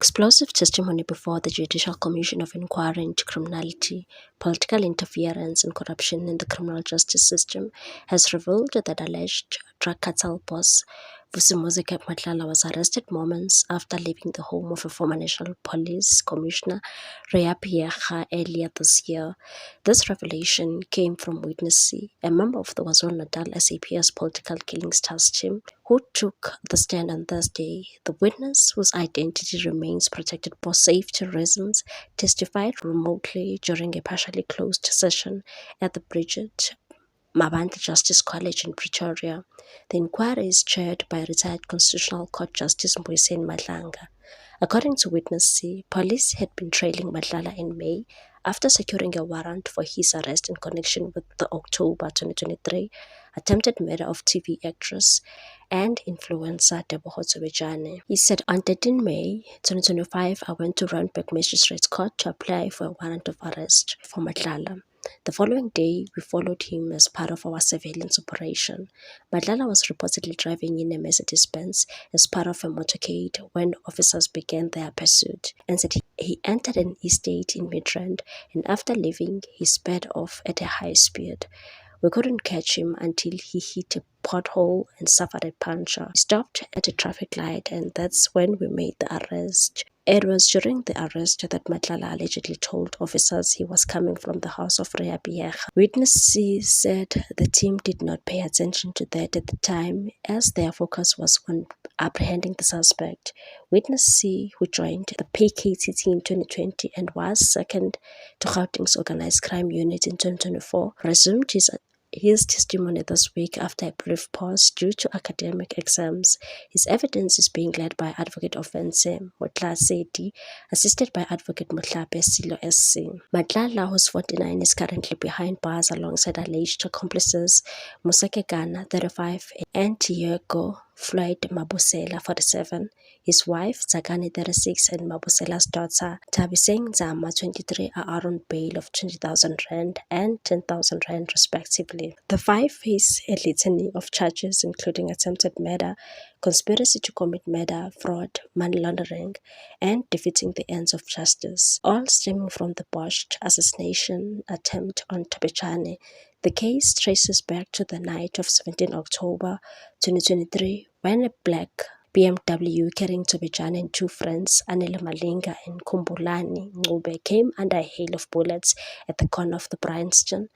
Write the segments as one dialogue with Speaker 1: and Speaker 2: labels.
Speaker 1: Explosive testimony before the Judicial Commission of Inquiry into Criminality, Political Interference and Corruption in the Criminal Justice System has revealed that alleged drug cartel boss Vusimuzi Matlala was arrested moments after leaving the home of a former National Police Commissioner, Rea Piecha, earlier this year. This revelation came from Witness C, a member of the KwaZulu-Natal SAPS Political Killings Task Team, who took the stand on Thursday. The witness, whose identity remains protected for safety reasons, testified remotely during a partially closed session at the Bridget Mabandla Justice College in Pretoria. The inquiry is chaired by retired Constitutional Court Justice Mbuyiseni Madlanga. According to Witness C, police had been trailing Matlala in May after securing a warrant for his arrest in connection with the October 2023 attempted murder of TV actress and influencer Teboho Tsobejane. He said, on 13 May 2025, I went to Randburg Magistrates Court to apply for a warrant of arrest for Matlala. The following day, we followed him as part of our surveillance operation. Matlala was reportedly driving in a Mercedes-Benz as part of a motorcade when officers began their pursuit, and said he entered an estate in Midrand, and after leaving, he sped off at a high speed. We couldn't catch him until he hit a pothole and suffered a puncture. He stopped at a traffic light, and that's when we made the arrest. It was during the arrest that Matlala allegedly told officers he was coming from the house of Rea Piecha. Witness C said the team did not pay attention to that at the time, as their focus was on apprehending the suspect. Witness C, who joined the PKTT in 2020 and was second to Gauteng's Organised Crime Unit in 2024, resumed his testimony this week after a brief pause due to academic exams. His evidence is being led by Advocate Offense Motla Seti, assisted by Advocate Motlape Silo SC. Matlala, who's 49, is currently behind bars alongside alleged accomplices Musake Gana, 35, and Diego Floyd Mabusela, 47, his wife Zagani, 36, and Mabusela's daughter Tabiseng Zama, 23, are out on bail of 20,000 rand and 10,000 rand respectively. The five face a litany of charges including attempted murder, conspiracy to commit murder, fraud, money laundering, and defeating the ends of justice, all stemming from the botched assassination attempt on Tsobejane. The case traces back to the night of 17 October 2023 when a black BMW carrying Tsobejane and two friends, Anele Malinga and Kumbulani Ncube, came under a hail of bullets at the corner of the Bryanston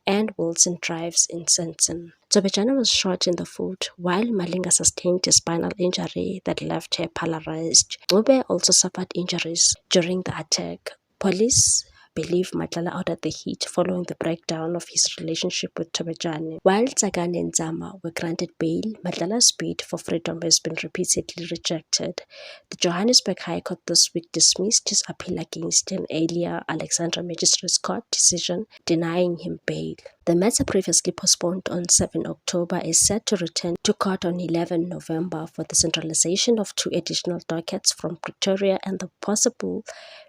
Speaker 1: and Wilson Drives in Sandton. Tsobejane was shot in the foot, while Malinga sustained a spinal injury that left her paralyzed. Ncube also suffered injuries during the attack. Police believe Matlala ordered the hit following the breakdown of his relationship with Tsobejane. While Tsagane and Zama were granted bail, Matlala's bid for freedom has been repeatedly rejected. The Johannesburg High Court this week dismissed his appeal against an earlier Alexandra Magistrates Court decision denying him bail. The matter, previously postponed on 7 October, is set to return to court on 11 November for the centralization of two additional dockets from Pretoria and the possible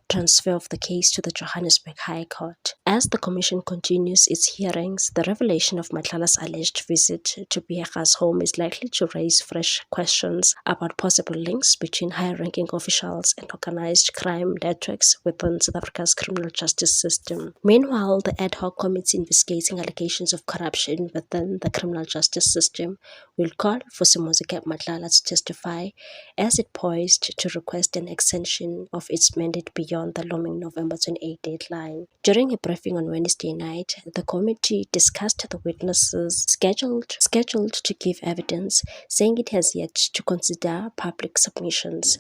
Speaker 1: transfer of the case to the Johannesburg High Court. As the Commission continues its hearings, the revelation of Matlala's alleged visit to Piecha's home is likely to raise fresh questions about possible links between high-ranking officials and organized crime networks within South Africa's criminal justice system. Meanwhile, the ad hoc committee investigating allegations of corruption within the criminal justice system will call for Vusimuzi Matlala to testify, as it poised to request an extension of its mandate beyond the looming November 28 deadline. During a briefing on Wednesday night, the committee discussed the witnesses scheduled to give evidence, saying it has yet to consider public submissions.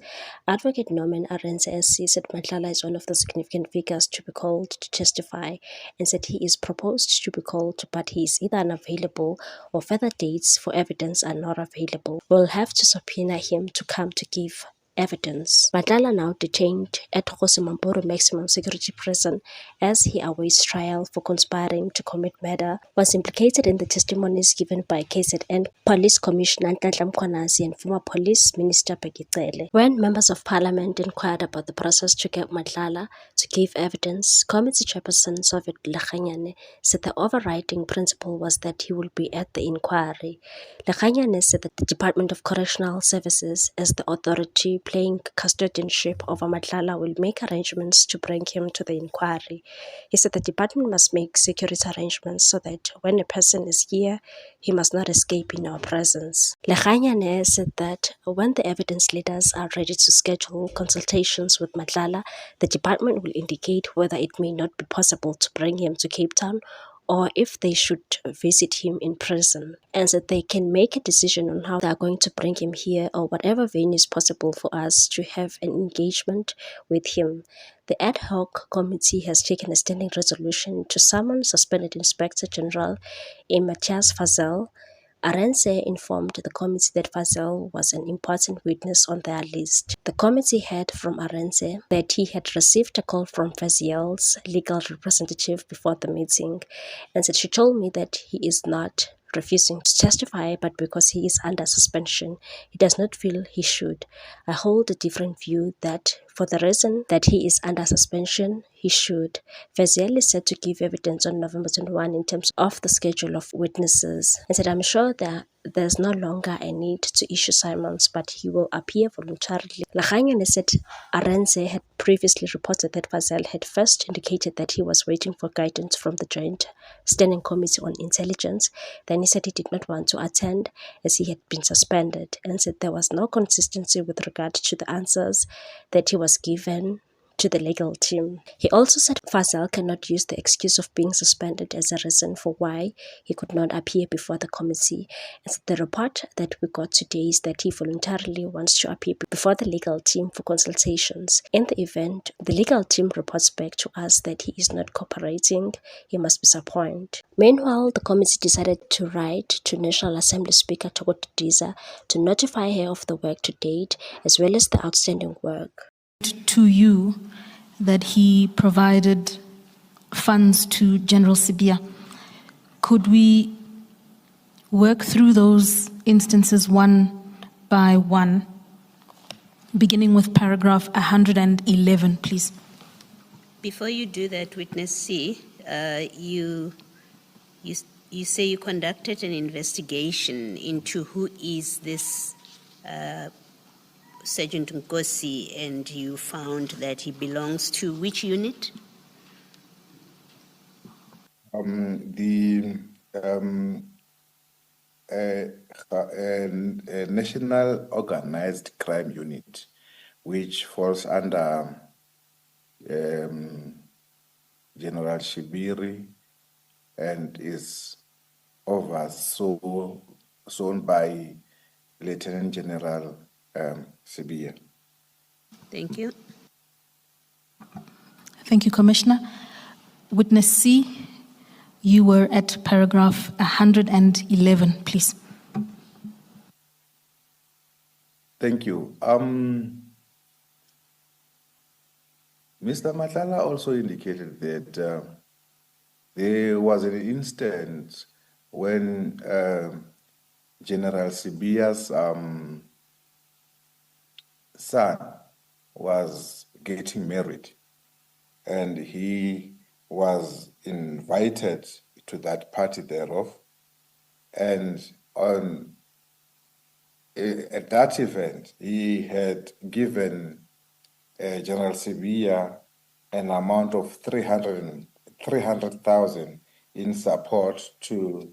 Speaker 1: Advocate Norman Arendse SC said Matlala is one of the significant figures to be called to testify, and said he is proposed to be called, but he is either unavailable or further dates for evidence are not available. We'll have to subpoena him to come to give evidence. Matlala, now detained at Kgosi Mampuru Maximum Security Prison as he awaits trial for conspiring to commit murder, was implicated in the testimonies given by KZN Police Commissioner Nhlanhla Mkhwanazi and former Police Minister Bheki Cele. When members of Parliament inquired about the process to get Matlala to give evidence, Committee Chairperson Soviet Lekganyane said the overriding principle was that he will be at the inquiry. Lekganyane said that the Department of Correctional Services, as the authority playing custodianship over Matlala will make arrangements to bring him to the inquiry. He said the department must make security arrangements so that when a person is here, he must not escape in our presence. Lekganyane said that when the evidence leaders are ready to schedule consultations with Matlala, the department will indicate whether it may not be possible to bring him to Cape Town or if they should visit him in prison, and that they can make a decision on how they are going to bring him here or whatever venue is possible for us to have an engagement with him. The ad hoc committee has taken a standing resolution to summon suspended Inspector General Matthias Fazel. Arendse informed the committee that Fazel was an important witness on their list. The committee heard from Arendse that he had received a call from Fazel's legal representative before the meeting, and said, "She told me that he is not refusing to testify, but because he is under suspension, he does not feel he should. I hold a different view that for the reason that he is under suspension, he should." Fazel is set to give evidence on November 21 in terms of the schedule of witnesses, and said, "I'm sure that there's no longer a need to issue summons, but he will appear voluntarily." Lekganyane said Arendse had previously reported that Fazel had first indicated that he was waiting for guidance from the Joint Standing Committee on Intelligence. Then he said he did not want to attend as he had been suspended, and said there was no consistency with regard to the answers that he was given to the legal team. He also said Fazel cannot use the excuse of being suspended as a reason for why he could not appear before the committee. And the report that we got today is that he voluntarily wants to appear before the legal team for consultations. In the event the legal team reports back to us that he is not cooperating, he must be disappointed. Meanwhile, the committee decided to write to National Assembly Speaker Thoko Didiza to notify her of the work to date as well as the outstanding work.
Speaker 2: To you that he provided funds to General Sibiya. Could we work through those instances one by one, beginning with paragraph 111, please?
Speaker 3: Before you do that, Witness C, you say you conducted an investigation into who is this Sergeant Nkosi, and you found that he belongs to which unit?
Speaker 4: The National Organized Crime Unit, which falls under General Shibiri and is overseen by Lieutenant General Sibiya.
Speaker 3: Thank you.
Speaker 2: Thank you, Commissioner. Witness C, you were at paragraph 111, please.
Speaker 4: Thank you. Mr. Matlala also indicated that there was an instance when General Sibiya's son was getting married, and he was invited to that party thereof. And at that event, he had given General Sibiya an amount of 300,000 in support to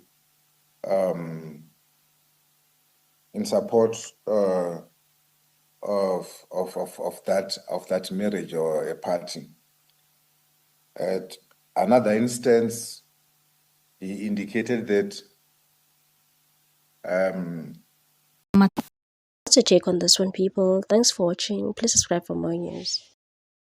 Speaker 4: of that marriage or a party. At another instance, he indicated that
Speaker 1: What's your take on this one, people? Thanks for watching. Please subscribe for more news.